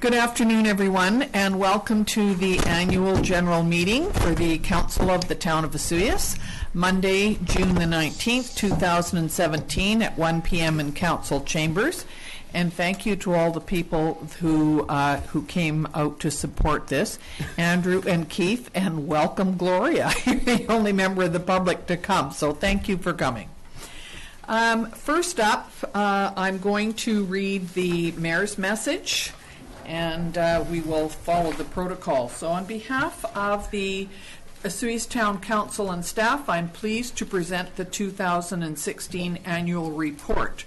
Good afternoon, everyone, and welcome to the annual general meeting for the Council of the Town of Vesuvius, Monday, June the 19th, 2017 at 1 p.m. in Council Chambers. And thank you to all the people who came out to support this. Andrew and Keith, and welcome Gloria. You're the only member of the public to come, so thank you for coming. First up, I'm going to read the mayor's message, and we will follow the protocol. So on behalf of the Vesuvius Town Council and staff, I'm pleased to present the 2016 annual report.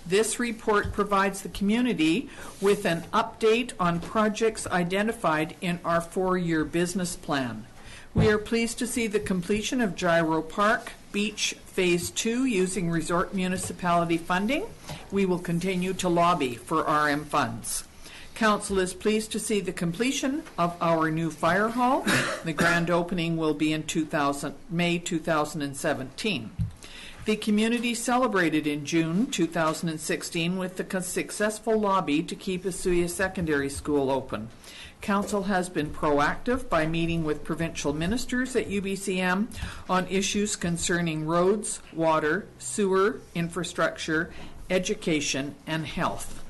This report provides the community with an update on projects identified in our 4-year business plan. We are pleased to see the completion of Gyro Park Beach Phase 2 using resort municipality funding. We will continue to lobby for RM funds. Council is pleased to see the completion of our new fire hall. The grand opening will be in May 2017. The community celebrated in June 2016 with the successful lobby to keep Vesuvius Secondary School open. Council has been proactive by meeting with provincial ministers at UBCM on issues concerning roads, water, sewer, infrastructure, education, and health.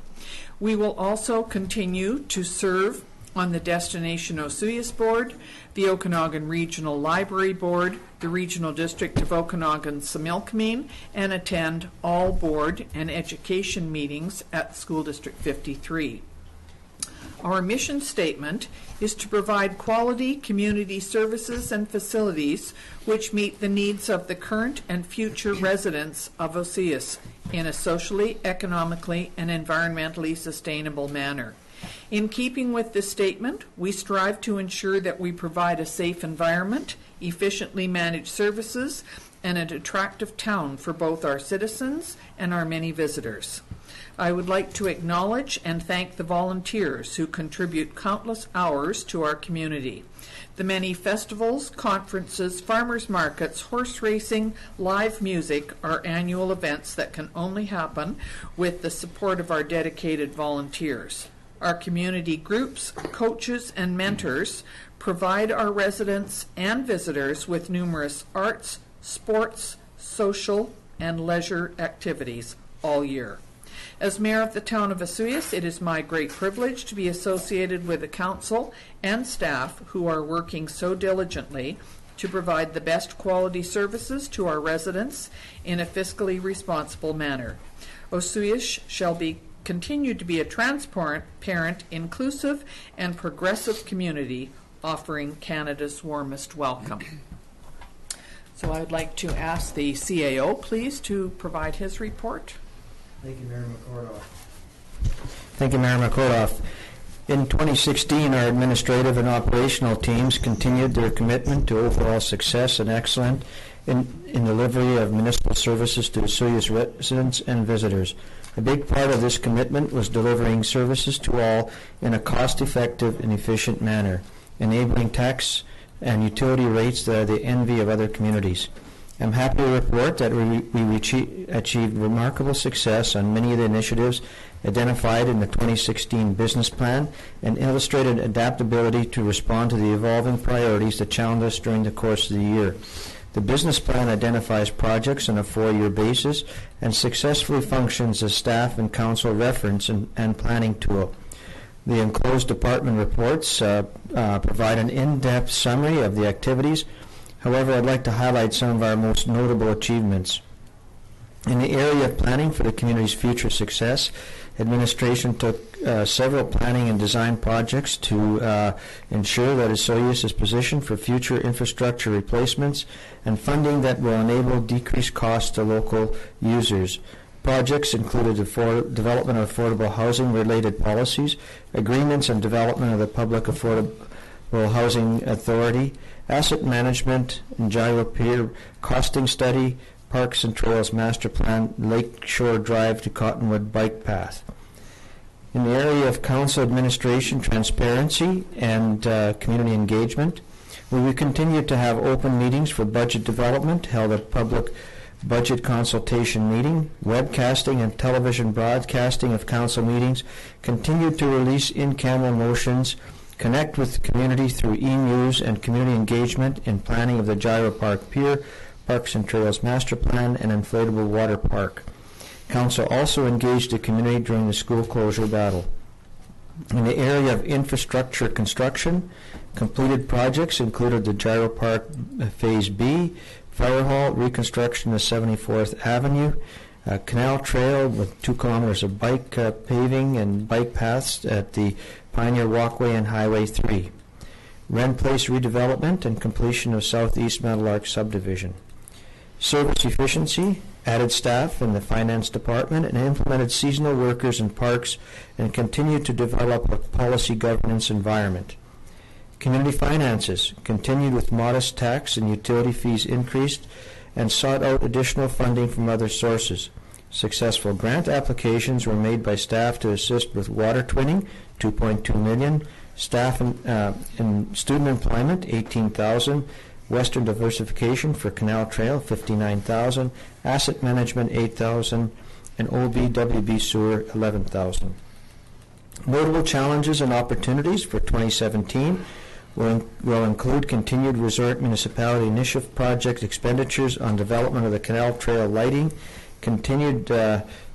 We will also continue to serve on the Destination Vesuvius Board, the Okanagan Regional Library Board, the Regional District of Okanagan Similkameen, and attend all board and education meetings at School District 53. Our mission statement is to provide quality community services and facilities which meet the needs of the current and future residents of Vesuvius in a socially, economically, and environmentally sustainable manner. In keeping with this statement, we strive to ensure that we provide a safe environment, efficiently manage services, and an attractive town for both our citizens and our many visitors. I would like to acknowledge and thank the volunteers who contribute countless hours to our community. The many festivals, conferences, farmers markets, horse racing, live music are annual events that can only happen with the support of our dedicated volunteers. Our community groups, coaches, and mentors provide our residents and visitors with numerous arts, sports, social, and leisure activities all year. As Mayor of the Town of Vesuvius, it is my great privilege to be associated with the Council and staff who are working so diligently to provide the best quality services to our residents in a fiscally responsible manner. Vesuvius shall continue to be a transparent, inclusive, and progressive community offering Canada's warmest welcome. So I'd like to ask the CAO, please, to provide his report. Thank you, Mayor McKortoff. Thank you, Mayor McKortoff. In 2016, our administrative and operational teams continued their commitment to overall success and excellence in delivery of municipal services to Vesuvius residents and visitors. A big part of this commitment was delivering services to all in a cost-effective and efficient manner, enabling tax and utility rates that are the envy of other communities. I'm happy to report that we achieved remarkable success on many of the initiatives identified in the 2016 business plan and illustrated adaptability to respond to the evolving priorities that challenged us during the course of the year. The business plan identifies projects on a 4-year basis and successfully functions as staff and council reference and planning tool. The enclosed department reports provide an in-depth summary of the activities. However, I'd like to highlight some of our most notable achievements. In the area of planning for the community's future success, administration took several planning and design projects to ensure that Vesuvius is positioned for future infrastructure replacements and funding that will enable decreased costs to local users. Projects included development of affordable housing-related policies, agreements on development of the Public Affordable Housing Authority, asset management, and Gyro Pier costing study, Parks and Trails Master Plan, Lakeshore Drive to Cottonwood Bike Path. In the area of council administration, transparency, and community engagement, we will continue to have open meetings for budget development held at public budget consultation meeting, webcasting and television broadcasting of council meetings, continued to release in-camera motions, connect with the community through e-news and community engagement in planning of the Gyro Park Pier, Parks and Trails Master Plan, and inflatable water park. Council also engaged the community during the school closure battle. In the area of infrastructure construction, completed projects included the Gyro Park Phase B, Fire Hall, reconstruction of 74th Avenue, Canal Trail with 2 kilometers of bike paving and bike paths at the Pioneer Walkway and Highway 3. Wren Place redevelopment and completion of Southeast Meadowlark subdivision. Service efficiency, added staff in the finance department, and implemented seasonal workers in parks and continued to develop a policy governance environment. Community finances continued with modest tax and utility fees increased and sought out additional funding from other sources. Successful grant applications were made by staff to assist with water twinning, $2.2 million, staff and student employment, $18,000, Western diversification for Canal Trail, $59,000, asset management, $8,000, and OBWB sewer, $11,000. Notable challenges and opportunities for 2017 will include continued resort municipality initiative project expenditures on development of the Canal Trail lighting, continued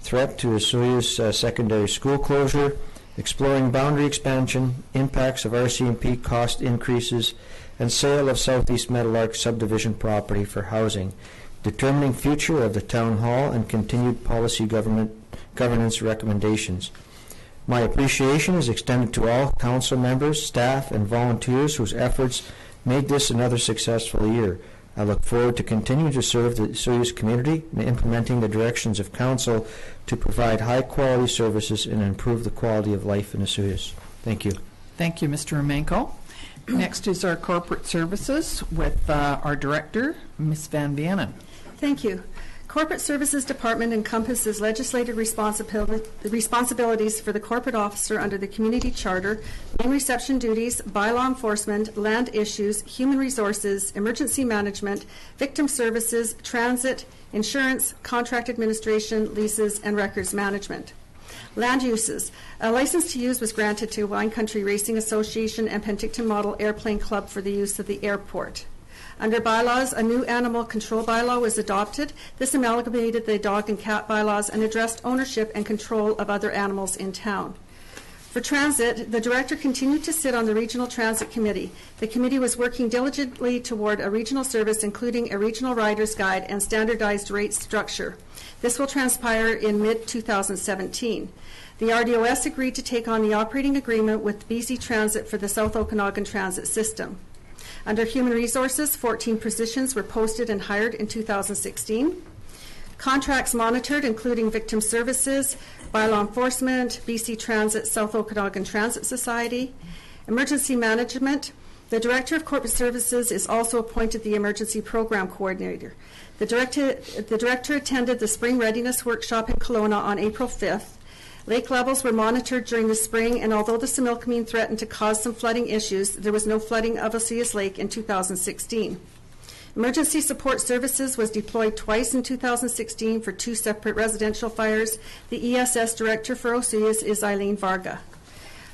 threat to Osulia's secondary school closure, exploring boundary expansion, impacts of RCMP cost increases, and sale of Southeast Meadowlark subdivision property for housing, determining future of the town hall, and continued policy governance recommendations. My appreciation is extended to all council members, staff, and volunteers whose efforts made this another successful year. I look forward to continuing to serve the Osoyoos community and implementing the directions of council to provide high-quality services and improve the quality of life in Osoyoos. Thank you. Thank you, Mr. Romanko. Next is our corporate services with our director, Ms. Van Vianen. Thank you. Corporate Services Department encompasses legislative responsibilities for the corporate officer under the Community Charter, main reception duties, bylaw enforcement, land issues, human resources, emergency management, victim services, transit, insurance, contract administration, leases, and records management. Land uses. A license to use was granted to Wine Country Racing Association and Penticton Model Airplane Club for the use of the airport. Under bylaws, a new animal control bylaw was adopted. This amalgamated the dog and cat bylaws and addressed ownership and control of other animals in town. For transit, the director continued to sit on the Regional Transit Committee. The committee was working diligently toward a regional service, including a regional rider's guide and standardized rate structure. This will transpire in mid-2017. The RDOS agreed to take on the operating agreement with BC Transit for the South Okanagan Transit System. Under Human Resources, 14 positions were posted and hired in 2016. Contracts monitored, including victim services, bylaw enforcement, BC Transit, South Okanagan Transit Society. Emergency management. The Director of Corporate Services is also appointed the Emergency Program Coordinator. The director attended the Spring Readiness Workshop in Kelowna on April 5th. Lake levels were monitored during the spring, and although the Similkameen threatened to cause some flooding issues, there was no flooding of Osoyoos Lake in 2016. Emergency support services was deployed twice in 2016 for 2 separate residential fires. The ESS director for Osoyoos is Eileen Varga.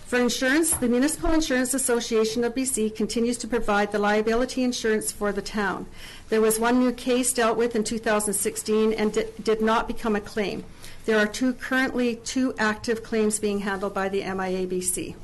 For insurance, the Municipal Insurance Association of BC continues to provide the liability insurance for the town. There was 1 new case dealt with in 2016 and did not become a claim. There are currently two active claims being handled by the MIABC.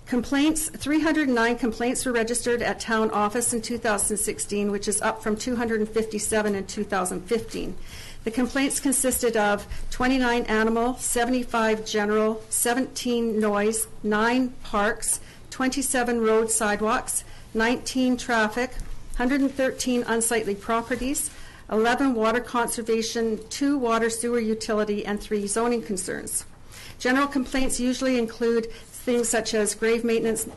Complaints, 309 complaints were registered at town office in 2016, which is up from 257 in 2015. The complaints consisted of 29 animal, 75 general, 17 noise, 9 parks, 27 road sidewalks, 19 traffic, 113 unsightly properties, 11 water conservation, 2 water sewer utility, and 3 zoning concerns. General complaints usually include things such as grave maintenance,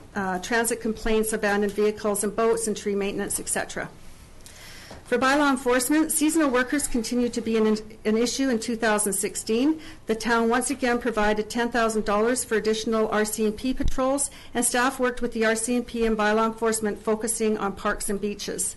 transit complaints, abandoned vehicles and boats, and tree maintenance, etc. For bylaw enforcement, seasonal workers continue to be an issue in 2016. The town once again provided $10,000 for additional RCMP patrols, and staff worked with the RCMP and bylaw enforcement focusing on parks and beaches.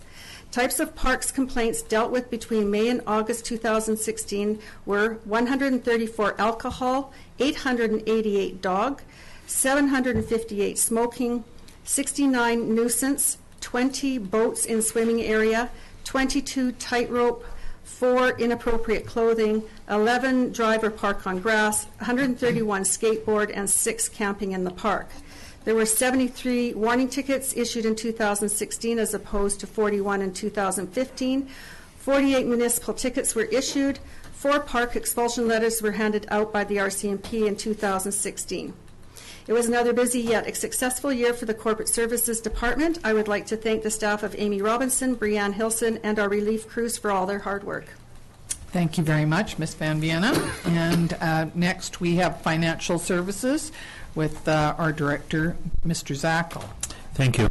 Types of parks complaints dealt with between May and August 2016 were 134 alcohol, 888 dog, 758 smoking, 69 nuisance, 20 boats in swimming area, 22 tightrope, 4 inappropriate clothing, 11 drive or park on grass, 131 skateboard, and 6 camping in the park. There were 73 warning tickets issued in 2016 as opposed to 41 in 2015. 48 municipal tickets were issued. 4 park expulsion letters were handed out by the RCMP in 2016. It was another busy yet successful year for the Corporate Services Department. I would like to thank the staff of Amy Robinson, Brianne Hilson, and our relief crews for all their hard work. Thank you very much, Ms. Van Vianen. And next we have Financial Services with our Director, Mr. Zakall. Thank you.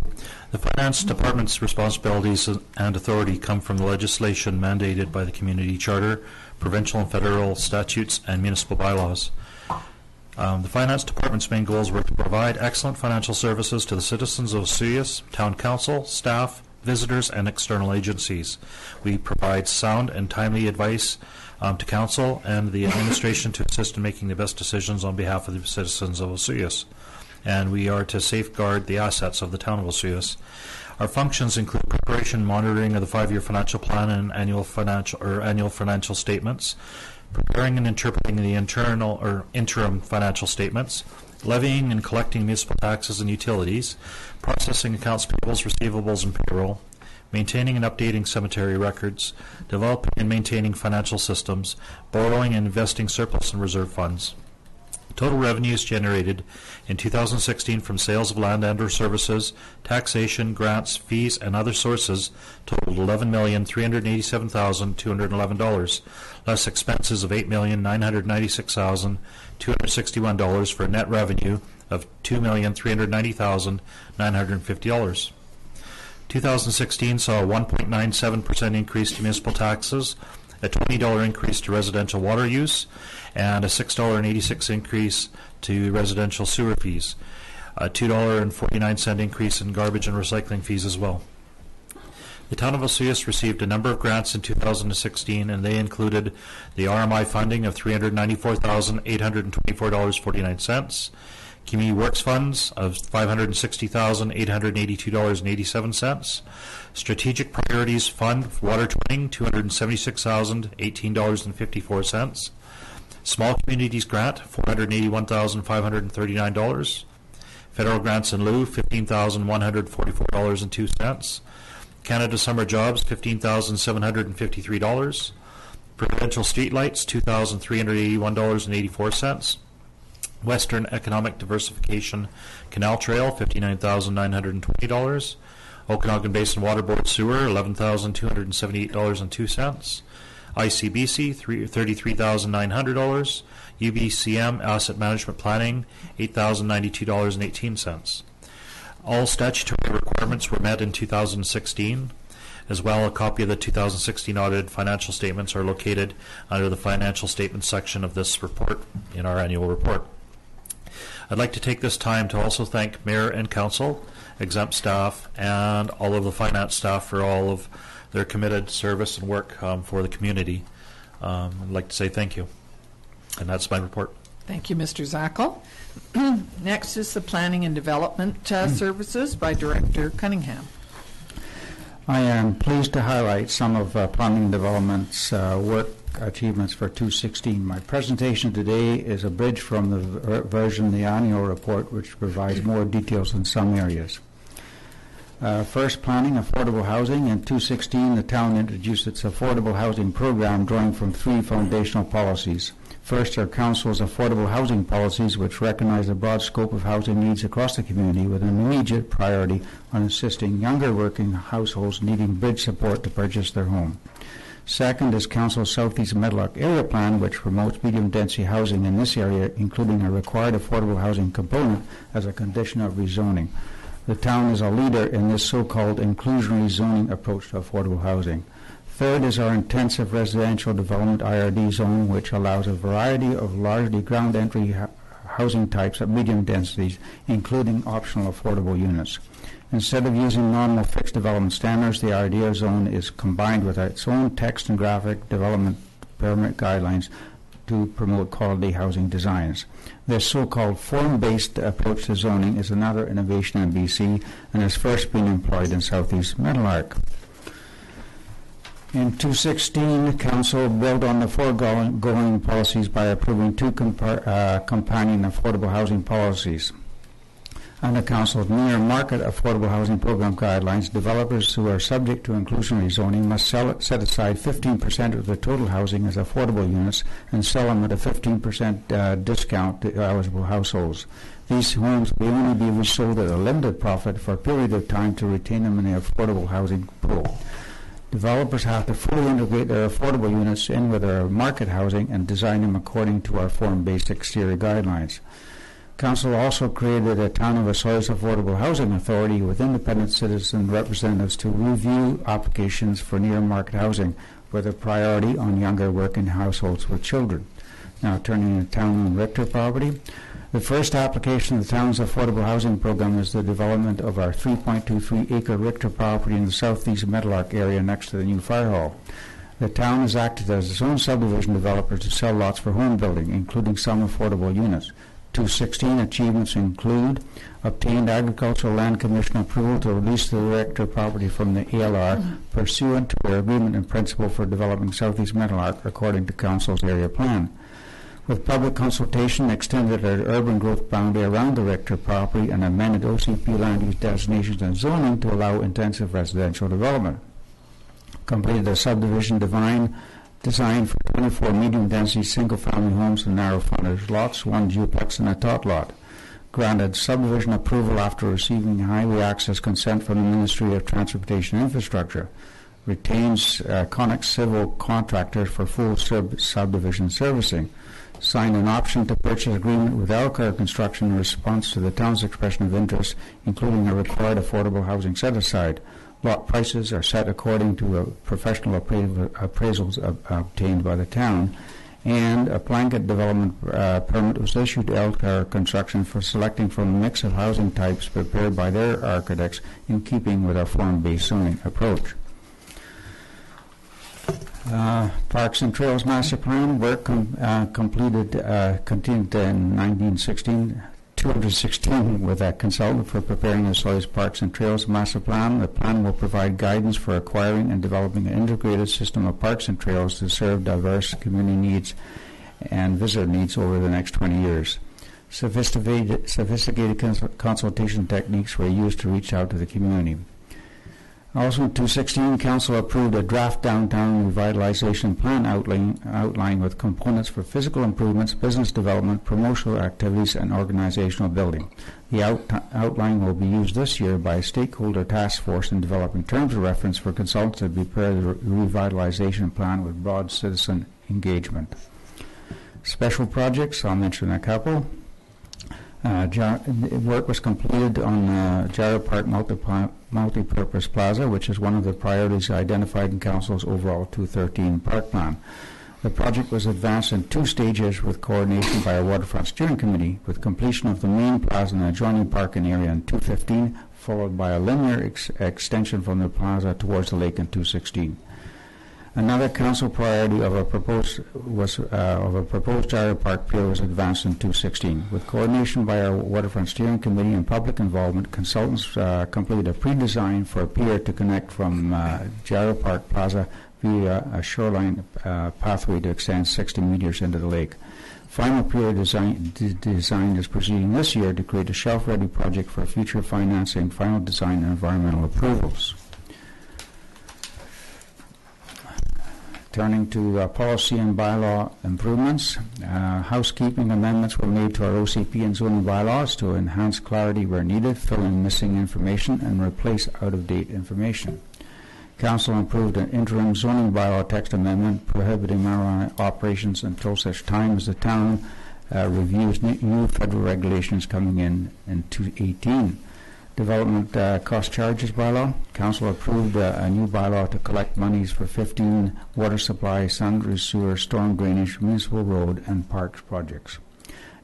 The Finance Department's responsibilities and authority come from the legislation mandated by the Community Charter, provincial and federal statutes, and municipal bylaws. The Finance Department's main goals were to provide excellent financial services to the citizens of Osoyoos, Town Council, staff, visitors, and external agencies. We provide sound and timely advice to Council and the administration to assist in making the best decisions on behalf of the citizens of Osoyoos. And we are to safeguard the assets of the Town of Osoyoos. Our functions include preparation and monitoring of the 5-year financial plan and annual financial statements, preparing and interpreting the internal or interim financial statements, levying and collecting municipal taxes and utilities, processing accounts payables, receivables, and payroll, maintaining and updating cemetery records, developing and maintaining financial systems, borrowing and investing surplus and reserve funds. Total revenues generated in 2016 from sales of land and/or services, taxation, grants, fees, and other sources totaled $11,387,211, less expenses of $8,996,261 for a net revenue of $2,390,950. 2016 saw a 1.97% increase to municipal taxes, a $20 increase to residential water use, and a $6.86 increase to residential sewer fees, a $2.49 increase in garbage and recycling fees as well. The Town of Osoyoos received a number of grants in 2016, and they included the RMI funding of $394,824.49, Community Works Funds of $560,882.87, Strategic Priorities Fund Water Twinning $276,018.54, Small Communities Grant $481,539, Federal Grants in Lieu $15,144.02, Canada Summer Jobs $15,753, Provincial Streetlights $2,381.84, Western Economic Diversification Canal Trail $59,920, Okanagan Basin Water Board Sewer $11,278.02, ICBC $33,900, UBCM Asset Management Planning $8,092.18. All statutory requirements were met in 2016. As well, a copy of the 2016 audited financial statements are located under the financial statements section of this report in our annual report. I'd like to take this time to also thank Mayor and Council, exempt staff, and all of the finance staff for all of their committed service and work for the community. I'd like to say thank you. And that's my report. Thank you, Mr. Zakall. Next is the Planning and Development Services by Director Cunningham. I am pleased to highlight some of Planning and Development's work achievements for 2016. My presentation today is a bridge from the version of the annual report, which provides more details in some areas. First, planning affordable housing. In 2016, the town introduced its affordable housing program, drawing from 3 foundational policies. First, our council's affordable housing policies, which recognize a broad scope of housing needs across the community, with an immediate priority on assisting younger working households needing bridge support to purchase their home. Second is Council's Southeast Medlock Area Plan, which promotes medium-density housing in this area, including a required affordable housing component as a condition of rezoning. The town is a leader in this so-called inclusionary zoning approach to affordable housing. Third is our intensive residential development IRD zone, which allows a variety of largely ground entry housing types at medium densities, including optional affordable units. Instead of using normal fixed development standards, the RDO zone is combined with its own text and graphic development permit guidelines to promote quality housing designs. This so-called form-based approach to zoning is another innovation in BC and has first been employed in southeast Meadowlark. In 2016, Council built on the foregoing policies by approving two companion affordable housing policies. Under Council's near market affordable housing program guidelines, developers who are subject to inclusionary zoning must set aside 15% of the total housing as affordable units and sell them at a 15% discount to eligible households. These homes may only be resold at a limited profit for a period of time to retain them in the affordable housing pool. Developers have to fully integrate their affordable units in with their market housing and design them according to our form-based exterior guidelines. Council also created a Town of Osoyoos Affordable Housing Authority with independent citizen representatives to review applications for near-market housing with a priority on younger working households with children. Now turning to town and Richter property. The first application of the town's affordable housing program is the development of our 3.23-acre Richter property in the southeast Meadowlark area next to the new fire hall. The town has acted as its own subdivision developer to sell lots for home building, including some affordable units. 2016 achievements include obtained Agricultural Land Commission approval to release the Richter property from the ALR pursuant to their agreement in principle for developing southeast Meadowlark according to Council's area plan. With public consultation, extended an urban growth boundary around the Richter property and amended OCP land use designations and zoning to allow intensive residential development. Completed a subdivision designed for 24 medium-density single-family homes and narrow frontage lots, one duplex and a tot lot. Granted subdivision approval after receiving highway access consent from the Ministry of Transportation Infrastructure. Retains Connex Civil Contractor for full subdivision servicing. Signed an option to purchase agreement with Elcar Construction in response to the town's expression of interest, including a required affordable housing set-aside. Lot prices are set according to professional appraisals obtained by the town, and a blanket development permit was issued to Elcar Construction for selecting from a mix of housing types prepared by their architects in keeping with our form-based zoning approach. Parks and Trails Master Plan work continued in 216 with a consultant for preparing the Osoyoos Parks and Trails Master Plan. The plan will provide guidance for acquiring and developing an integrated system of parks and trails to serve diverse community needs and visitor needs over the next 20 years. Sophisticated consultation techniques were used to reach out to the community. Also in 2016, Council approved a draft downtown revitalization plan outline with components for physical improvements, business development, promotional activities, and organizational building. The outline will be used this year by a stakeholder task force in developing terms of reference for consultants to prepare the revitalization plan with broad citizen engagement. Special projects, I'll mention a couple. Work was completed on Jarrow Park Multi-Purpose Plaza, which is one of the priorities identified in Council's overall 2013 park plan. The project was advanced in 2 stages with coordination by our Waterfront Steering Committee, with completion of the main plaza and adjoining parking area in 2015, followed by a linear extension from the plaza towards the lake in 2016. Another council priority of a proposed Jarrow Park pier was advanced in 2016. With coordination by our Waterfront Steering Committee and public involvement, consultants completed a pre-design for a pier to connect from Jarrow Park Plaza via a shoreline pathway to extend 60 meters into the lake. Final pier design is proceeding this year to create a shelf-ready project for future financing, final design, and environmental approvals. Turning to policy and bylaw improvements, housekeeping amendments were made to our OCP and zoning bylaws to enhance clarity where needed, fill in missing information, and replace out-of-date information. Council approved an interim zoning bylaw text amendment prohibiting marijuana operations until such time as the town reviews new federal regulations coming in 2018. Development cost charges bylaw. Council approved a new bylaw to collect monies for 15 water supply, sanitary sewer, storm drainage, municipal road, and parks projects.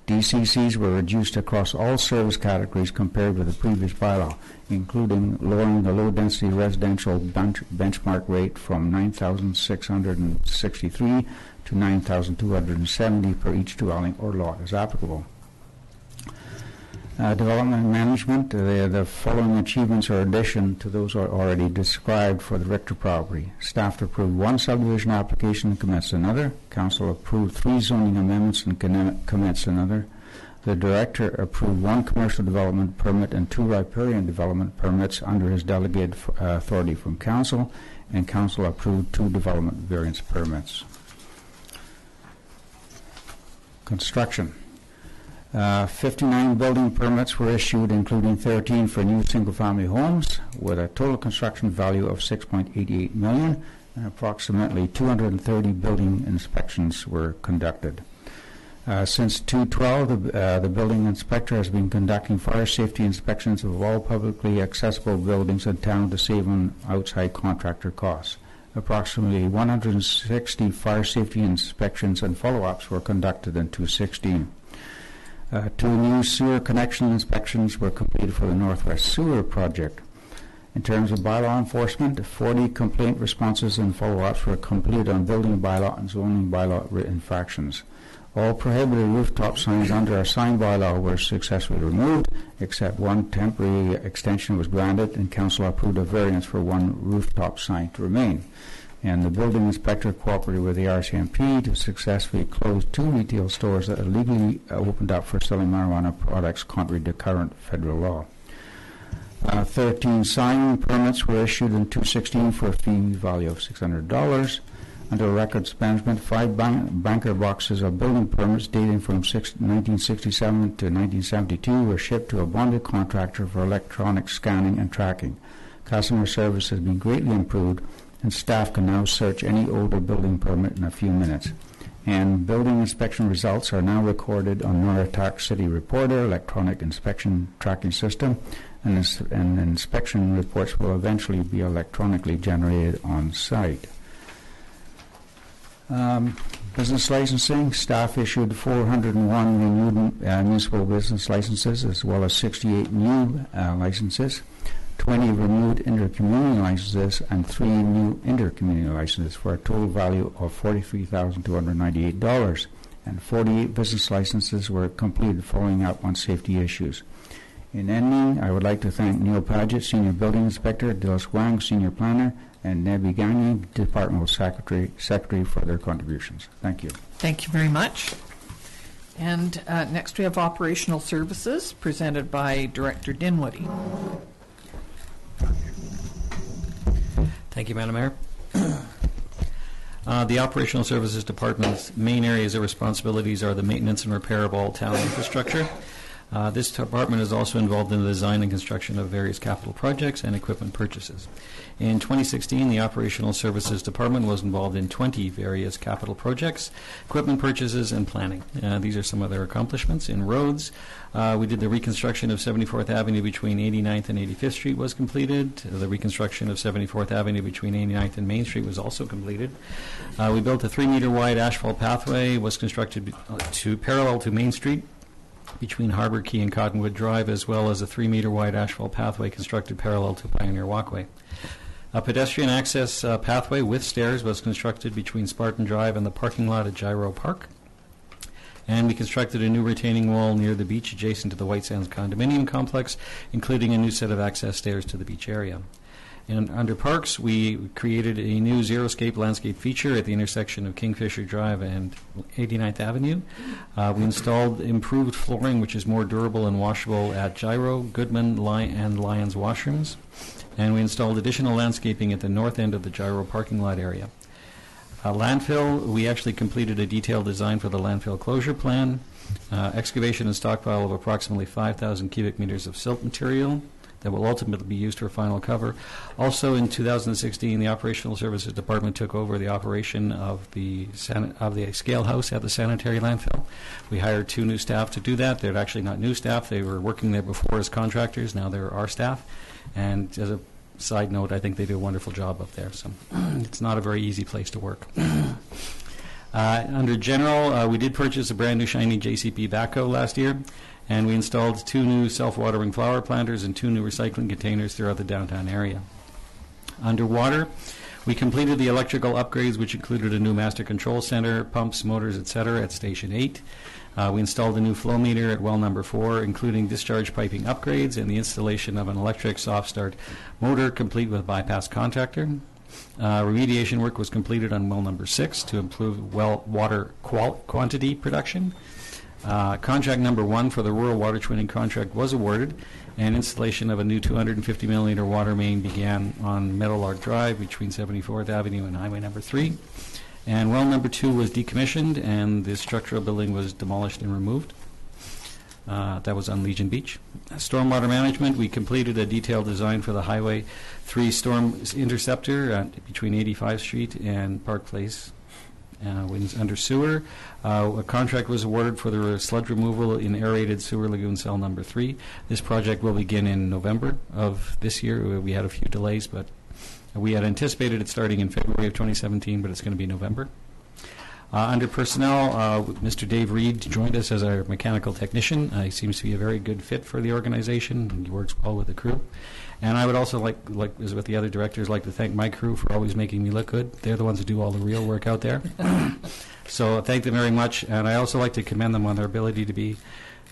DCCs were reduced across all service categories compared with the previous bylaw, including lowering the low-density residential benchmark rate from 9,663 to 9,270 per each dwelling or lot as applicable. Development and management, the following achievements are addition to those already described for the Richter property. Staff approved one subdivision application and commenced another. Council approved 3 zoning amendments and commenced another. The Director approved 1 commercial development permit and 2 riparian development permits under his delegated authority from Council, and Council approved 2 development variance permits. Construction. 59 building permits were issued, including 13 for new single-family homes, with a total construction value of $6.88 million, and approximately 230 building inspections were conducted. Since 2012, the building inspector has been conducting fire safety inspections of all publicly accessible buildings in town to save on outside contractor costs. Approximately 160 fire safety inspections and follow-ups were conducted in 2016. 2 new sewer connection inspections were completed for the Northwest Sewer Project. In terms of bylaw enforcement, 40 complaint responses and follow-ups were completed on building bylaw and zoning bylaw infractions. All prohibited rooftop signs under our sign bylaw were successfully removed, except 1 temporary extension was granted, and Council approved a variance for 1 rooftop sign to remain. And the building inspector cooperated with the RCMP to successfully close 2 retail stores that illegally opened up for selling marijuana products contrary to current federal law. 13 sign permits were issued in 2016 for a fee value of $600. Under records management, 5 banker boxes of building permits dating from 1967 to 1972 were shipped to a bonded contractor for electronic scanning and tracking. Customer service has been greatly improved, and staff can now search any older building permit in a few minutes. And building inspection results are now recorded on Noratac City Reporter electronic inspection tracking system, and inspection reports will eventually be electronically generated on site. Business licensing, staff issued 401 renewed municipal business licenses, as well as 68 new licenses. 20 renewed intercommunity licenses and 3 new intercommunity licenses for a total value of $43,298, and 48 business licenses were completed following up on safety issues. In ending, I would like to thank Neil Paget, Senior Building Inspector, Dillis Wang, Senior Planner, and Nebi Gagné, Departmental Secretary, for their contributions. Thank you. Thank you very much. And next we have Operational Services, presented by Director Dinwoodie. Thank you, Madam Mayor. The Operational Services Department's main areas of responsibilities are the maintenance and repair of all town infrastructure. This department is also involved in the design and construction of various capital projects and equipment purchases. In 2016, the Operational Services Department was involved in 20 various capital projects, equipment purchases, and planning. These are some of their accomplishments. In roads, we did the reconstruction of 74th Avenue between 89th and 85th Street was completed. The reconstruction of 74th Avenue between 89th and Main Street was also completed. We built a 3-meter wide asphalt pathway, was constructed parallel to Main Street between Harbor Key and Cottonwood Drive, as well as a 3-meter wide asphalt pathway constructed parallel to Pioneer Walkway. A pedestrian access pathway with stairs was constructed between Spartan Drive and the parking lot at Gyro Park. And we constructed a new retaining wall near the beach adjacent to the White Sands condominium complex, including a new set of access stairs to the beach area. And under parks, we created a new xeriscape landscape feature at the intersection of Kingfisher Drive and 89th Avenue. We installed improved flooring, which is more durable and washable, at Gyro, Goodman, and Lyons washrooms. And we installed additional landscaping at the north end of the Gyro parking lot area. Landfill, we actually completed a detailed design for the landfill closure plan, excavation and stockpile of approximately 5,000 cubic meters of silt material that will ultimately be used for final cover. Also in 2016, the Operational Services Department took over the operation of the scale house at the sanitary landfill. We hired 2 new staff to do that. They're actually not new staff. They were working there before as contractors. Now they're our staff. And as a side note, I think they do a wonderful job up there. So it's not a very easy place to work. Under general, we did purchase a brand new shiny JCP backhoe last year, and we installed 2 new self-watering flower planters and 2 new recycling containers throughout the downtown area. Under water, we completed the electrical upgrades, which included a new master control center, pumps, motors, etc. at Station 8. We installed a new flow meter at well number 4, including discharge piping upgrades and the installation of an electric soft start motor complete with bypass contactor. Remediation work was completed on well number 6 to improve well water quantity production. Contract number 1 for the rural water twinning contract was awarded, and installation of a new 250 milliliter water main began on Meadowlark Drive between 74th Avenue and Highway number 3. And well number 2 was decommissioned, and the structural building was demolished and removed. That was on Legion Beach. Stormwater management, we completed a detailed design for the Highway 3 storm interceptor between 85th Street and Park Place. Under sewer, a contract was awarded for the sludge removal in aerated sewer lagoon cell number 3. This project will begin in November of this year. We had a few delays, but we had anticipated it starting in February of 2017, but it's going to be November. Under personnel, Mr. Dave Reed joined us as our mechanical technician. He seems to be a very good fit for the organization, and he works well with the crew. And I would also like as with the other directors, like to thank my crew for always making me look good. They're the ones who do all the real work out there. So thank them very much. And I also like to commend them on their ability to be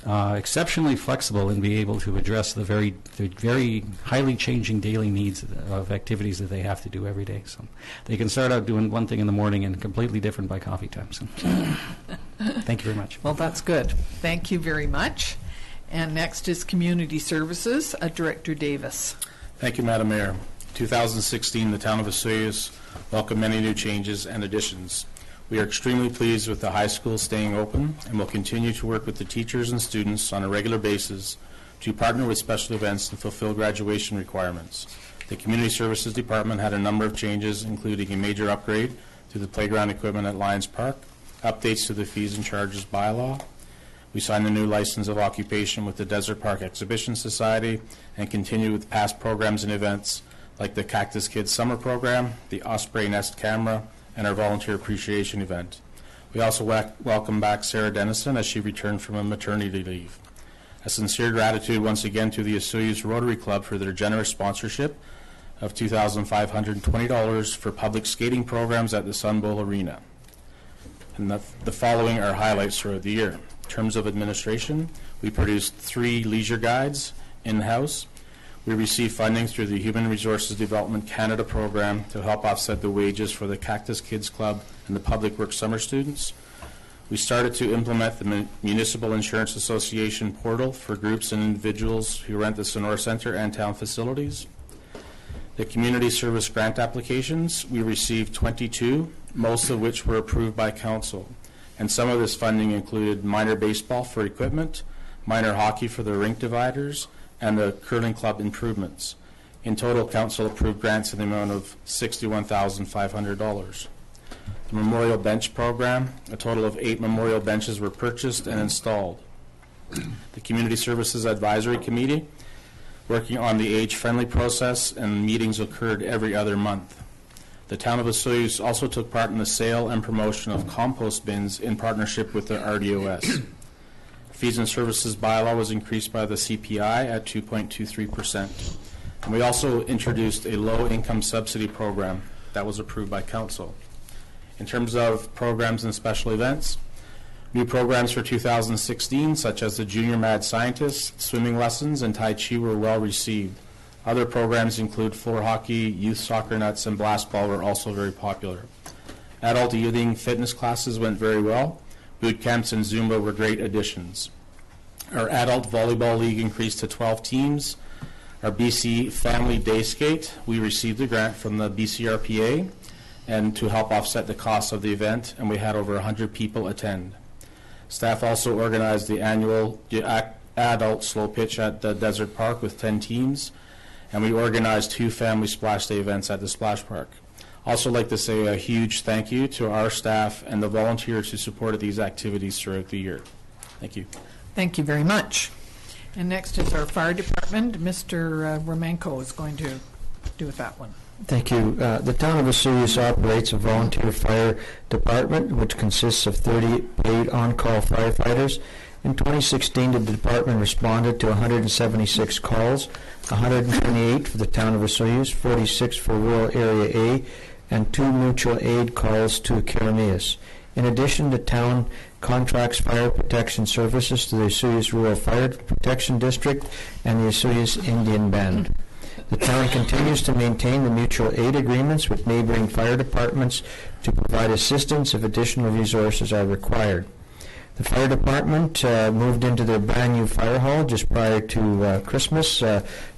exceptionally flexible and be able to address the very highly changing daily needs of activities that they have to do every day. So they can start out doing one thing in the morning and completely different by coffee time. So thank you very much. Well, that's good. Thank you very much. And next is Community Services, Director Davis. Thank you, Madam Mayor. 2016, the town of Vesuvius welcomed many new changes and additions. We are extremely pleased with the high school staying open and will continue to work with the teachers and students on a regular basis to partner with special events and fulfill graduation requirements. The Community Services Department had a number of changes, including a major upgrade to the playground equipment at Lions Park, updates to the fees and charges bylaw. We signed a new license of occupation with the Desert Park Exhibition Society and continue with past programs and events like the Cactus Kids Summer Program, the Osprey Nest Camera, and our Volunteer Appreciation event. We also welcome back Sarah Dennison as she returned from a maternity leave. A sincere gratitude once again to the Vesuvius Rotary Club for their generous sponsorship of $2,520 for public skating programs at the Sun Bowl Arena. And the following are highlights throughout the year. In terms of administration, we produced 3 leisure guides in-house. We received funding through the Human Resources Development Canada program to help offset the wages for the Cactus Kids Club and the Public Works summer students. We started to implement the Municipal Insurance Association portal for groups and individuals who rent the Sonora Center and town facilities. The community service grant applications, we received 22, most of which were approved by council. And some of this funding included minor baseball for equipment, minor hockey for the rink dividers, and the curling club improvements. In total, council approved grants in the amount of $61,500. The Memorial Bench Program, a total of 8 memorial benches were purchased and installed. The Community Services Advisory Committee, working on the age-friendly process, and meetings occurred every other month. The town of Vesuvius also took part in the sale and promotion of compost bins in partnership with the RDOS. Fees and services bylaw was increased by the CPI at 2.23%. And we also introduced a low-income subsidy program that was approved by council. In terms of programs and special events, new programs for 2016, such as the Junior Mad Scientist, swimming lessons, and Tai Chi were well received. Other programs include floor hockey, youth soccer nuts, and blast ball were also very popular. Adult evening fitness classes went very well. Boot camps and Zumba were great additions. Our adult volleyball league increased to 12 teams. Our BC Family Day Skate, we received a grant from the BCRPA and to help offset the cost of the event, and we had over 100 people attend. Staff also organized the annual adult slow pitch at the Desert Park with 10 teams, and we organized 2 family splash day events at the splash park. Also like to say a huge thank you to our staff and the volunteers who supported these activities throughout the year. Thank you. Thank you very much. And next is our fire department. Mr. Romanko is going to do with that one. Thank you. The town of Vesuvius operates a volunteer fire department, which consists of 30 paid on-call firefighters. In 2016, the department responded to 176 calls, 128 for the town of Vesuvius, 46 for rural area A, and 2 mutual aid calls to Carameus. In addition, the town contracts fire protection services to the Vesuvius Rural Fire Protection District and the Vesuvius Indian Band. The town continues to maintain the mutual aid agreements with neighboring fire departments to provide assistance if additional resources are required. The fire department moved into their brand new fire hall just prior to Christmas,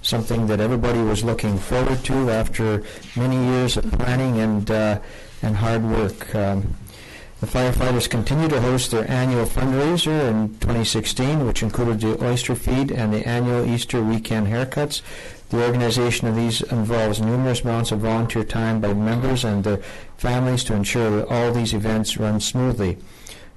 something that everybody was looking forward to after many years of planning and hard work. The firefighters continue to host their annual fundraiser in 2016, which included the oyster feed and the annual Easter weekend haircuts. The organization of these involves numerous amounts of volunteer time by members and their families to ensure that all these events run smoothly.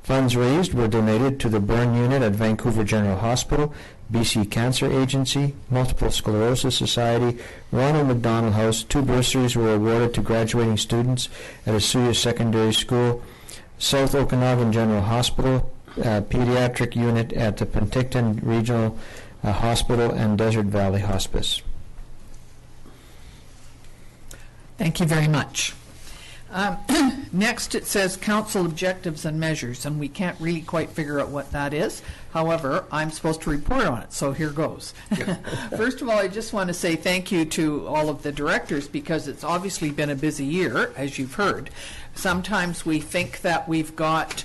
Funds raised were donated to the burn unit at Vancouver General Hospital, BC Cancer Agency, Multiple Sclerosis Society, Ronald McDonald House. 2 bursaries were awarded to graduating students at Vesuvius Secondary School, South Okanagan General Hospital, pediatric unit at the Penticton Regional Hospital, and Desert Valley Hospice. Thank you very much. Next, it says council objectives and measures, and we can't really quite figure out what that is. However, I'm supposed to report on it, so here goes. First of all, I just want to say thank you to all of the directors, because it's obviously been a busy year, as you've heard. Sometimes we think that we've got,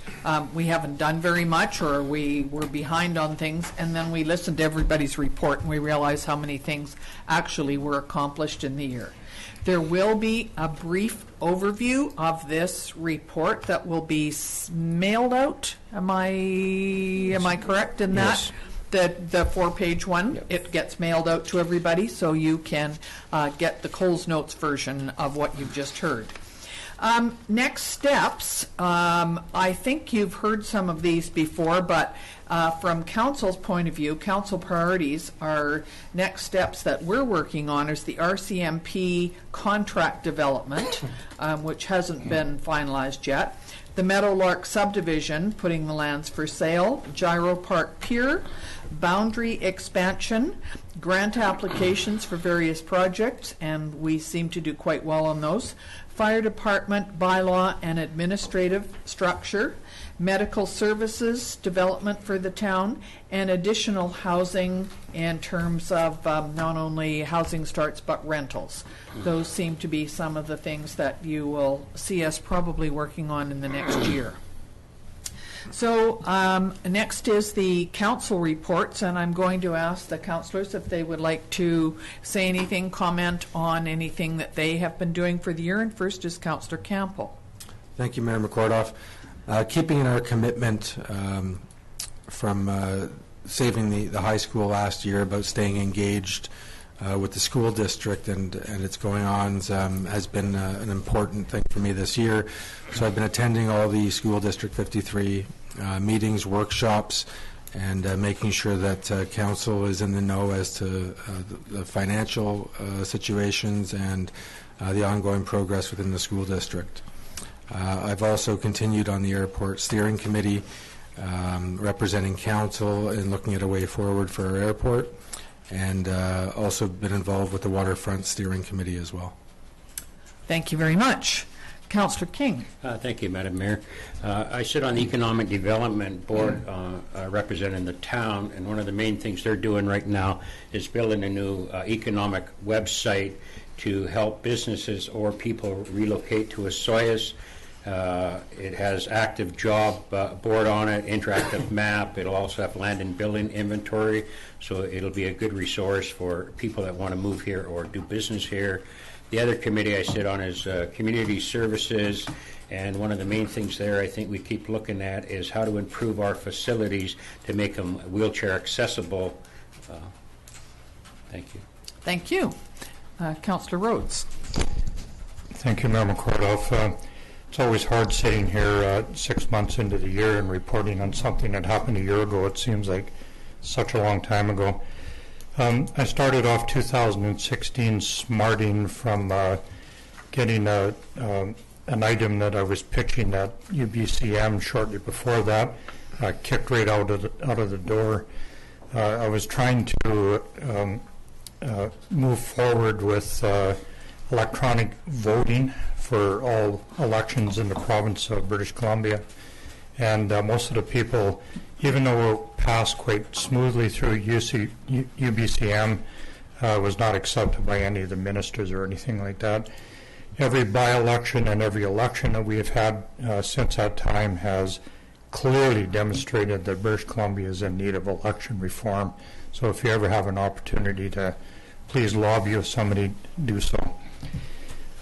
we haven't done very much, or we were behind on things, and then we listen to everybody's report and we realize how many things actually were accomplished in the year. There will be a brief overview of this report that will be mailed out. Am I correct in that? Yes. The 4-page one, Yep. It gets mailed out to everybody, so you can get the Coles Notes version of what you've just heard. Next steps, I think you've heard some of these before, but from council's point of view, council priorities are next steps that we're working on is the RCMP contract development, which hasn't been finalized yet. The Meadowlark subdivision, putting the lands for sale, Gyro Park Pier, boundary expansion, grant applications for various projects, and we seem to do quite well on those. Fire department bylaw and administrative structure, medical services development for the town, and additional housing in terms of not only housing starts but rentals. Those seem to be some of the things that you will see us probably working on in the next year. So next is the council reports, and I'm going to ask the councillors if they would like to say anything, comment on anything that they have been doing for the year. And first is Councillor Campol. Thank you, Mayor McKortoff. Keeping in our commitment from saving the high school last year about staying engaged with the school district and its going-ons has been an important thing for me this year. So I've been attending all the School District 53 meetings, workshops, and making sure that council is in the know as to the financial situations and the ongoing progress within the school district. I've also continued on the airport steering committee, representing council and looking at a way forward for our airport, and also been involved with the waterfront steering committee as well. Thank you very much. Councillor King. Thank you, Madam Mayor. I sit on the Economic Development Board representing the town, and one of the main things they're doing right now is building a new economic website to help businesses or people relocate to Osoyoos. It has active job board on it, interactive map. It'll also have land and building inventory, so it'll be a good resource for people that want to move here or do business here. The other committee I sit on is Community Services, and one of the main things there I think we keep looking at is how to improve our facilities to make them wheelchair accessible. Thank you. Thank you. Councillor Rhodes. Thank you, Mayor McKortoff. It's always hard sitting here 6 months into the year and reporting on something that happened a year ago. It seems like such a long time ago. I started off 2016 smarting from getting an item that I was pitching at UBCM shortly before that, kicked right out of the door. I was trying to move forward with electronic voting for all elections in the province of British Columbia. And most of the people, even though it passed quite smoothly through UBCM, was not accepted by any of the ministers or anything like that. Every by-election and every election that we have had since that time has clearly demonstrated that British Columbia is in need of election reform. So if you ever have an opportunity to please lobby with somebody, do so.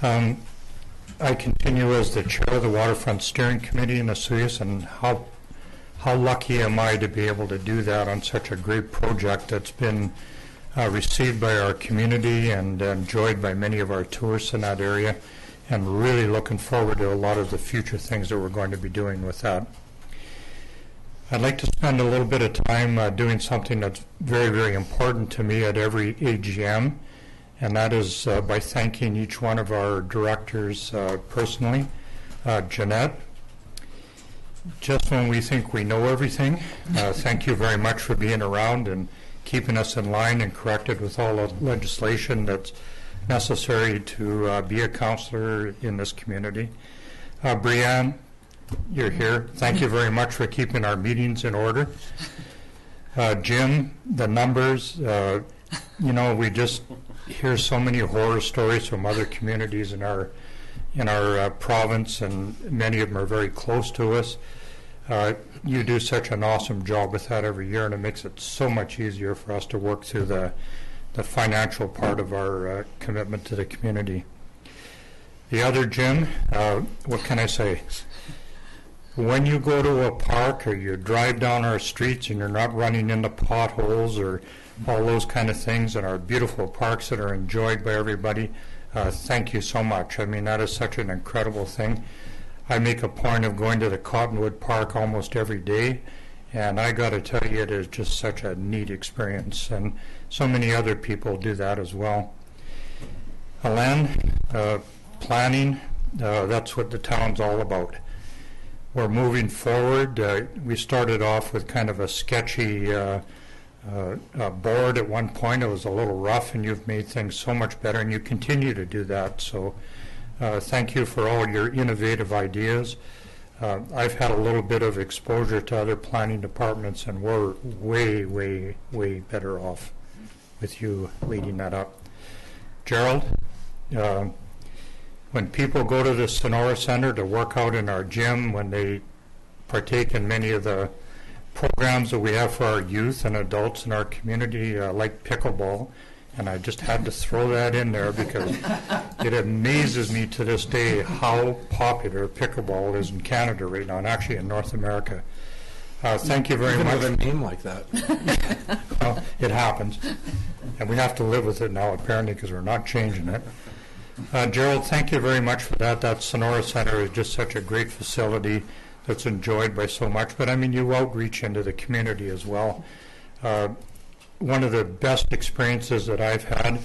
I continue as the chair of the Waterfront Steering Committee in Osoyoos, and how lucky am I to be able to do that on such a great project that's been received by our community and enjoyed by many of our tourists in that area, and really looking forward to a lot of the future things that we're going to be doing with that. I'd like to spend a little bit of time doing something that's very, very important to me at every AGM, and that is by thanking each one of our directors personally. Janette, just when we think we know everything, thank you very much for being around and keeping us in line and corrected with all the legislation that's necessary to be a councillor in this community. Brianne, you're here. Thank you very much for keeping our meetings in order. Jim, the numbers, we just hear so many horror stories from other communities in our province, and many of them are very close to us. You do such an awesome job with that every year, and it makes it so much easier for us to work through the financial part of our commitment to the community. The other, Jim, what can I say? When you go to a park or you drive down our streets and you're not running into potholes or all those kind of things, and our beautiful parks that are enjoyed by everybody, thank you so much. I mean, that is such an incredible thing. I make a point of going to the Cottonwood Park almost every day, and I got to tell you, it is just such a neat experience, and so many other people do that as well. Alain, planning, that's what the town's all about. We're moving forward. We started off with kind of a sketchy board at one point. It was a little rough, and you've made things so much better, and you continue to do that. So thank you for all your innovative ideas. I've had a little bit of exposure to other planning departments, and we're way, way, way better off with you leading that up. Gerald, when people go to the Sonora Center to work out in our gym, when they partake in many of the programs that we have for our youth and adults in our community, like pickleball, and I just had to throw that in there because it amazes me to this day how popular pickleball is in Canada right now, and actually in North America. Thank you very much. With a name like that. Well, it happens, and we have to live with it now apparently because we're not changing it. Gerald, thank you very much for that. That Sonora Center is just such a great facility that's enjoyed by so much. But I mean, you outreach into the community as well. One of the best experiences that I've had,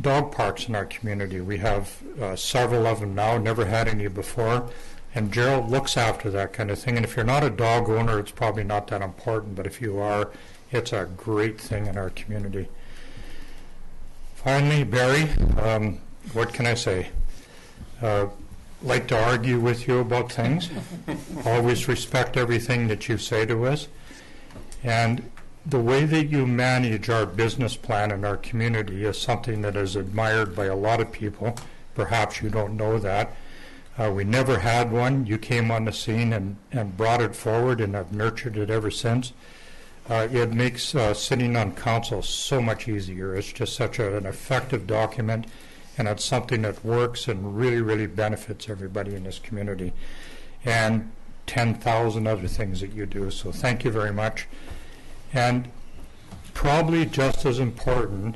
dog parks in our community. We have several of them now, never had any before. And Gerald looks after that kind of thing. And if you're not a dog owner, it's probably not that important. But if you are, it's a great thing in our community. Finally, Barry, what can I say? Like to argue with you about things. Always respect everything that you say to us. And the way that you manage our business plan in our community is something that is admired by a lot of people. Perhaps you don't know that. We never had one. You came on the scene and brought it forward, and I've nurtured it ever since. It makes sitting on council so much easier. It's just such an effective document, and it's something that works and really, really benefits everybody in this community. And 10,000 other things that you do. So thank you very much. And probably just as important,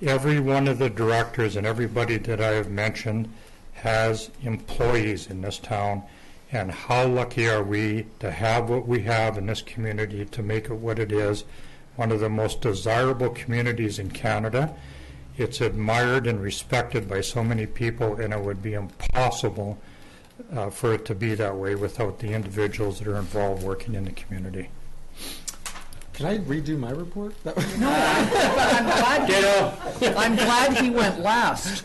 every one of the directors and everybody that I have mentioned has employees in this town. And how lucky are we to have what we have in this community to make it what it is, one of the most desirable communities in Canada. It's admired and respected by so many people, and it would be impossible for it to be that way without the individuals that are involved working in the community. Can I redo my report? That was No, I'm glad he went last.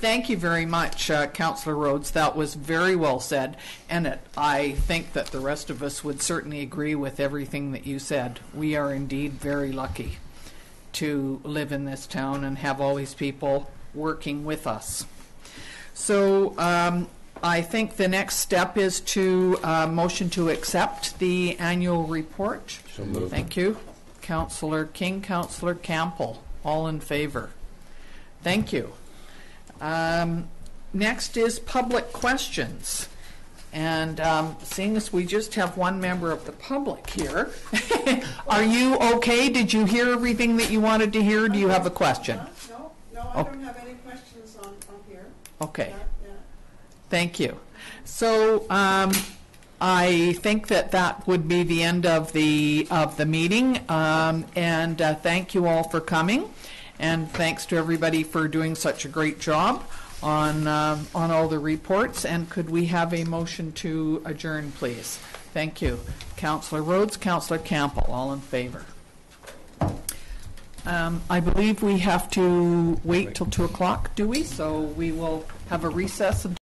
Thank you very much, Councillor Rhodes. That was very well said. And I think that the rest of us would certainly agree with everything that you said. We are indeed very lucky to live in this town and have all these people working with us. So I think the next step is to motion to accept the annual report. So moved. Thank you. Councillor King, Councillor Campol, all in favor. Thank you. Next is public questions. And seeing as we just have one member of the public here, are you okay? Did you hear everything that you wanted to hear? Do you have a question? No, I don't have any questions on here. Okay. Yeah. Thank you. So I think that would be the end of the meeting. And thank you all for coming. And thanks to everybody for doing such a great job on all the reports. And could we have a motion to adjourn, please? Thank you. Councillor Rhodes, Councillor Campol, all in favor. I believe we have to wait till 2 o'clock, do we? So we will have a recess until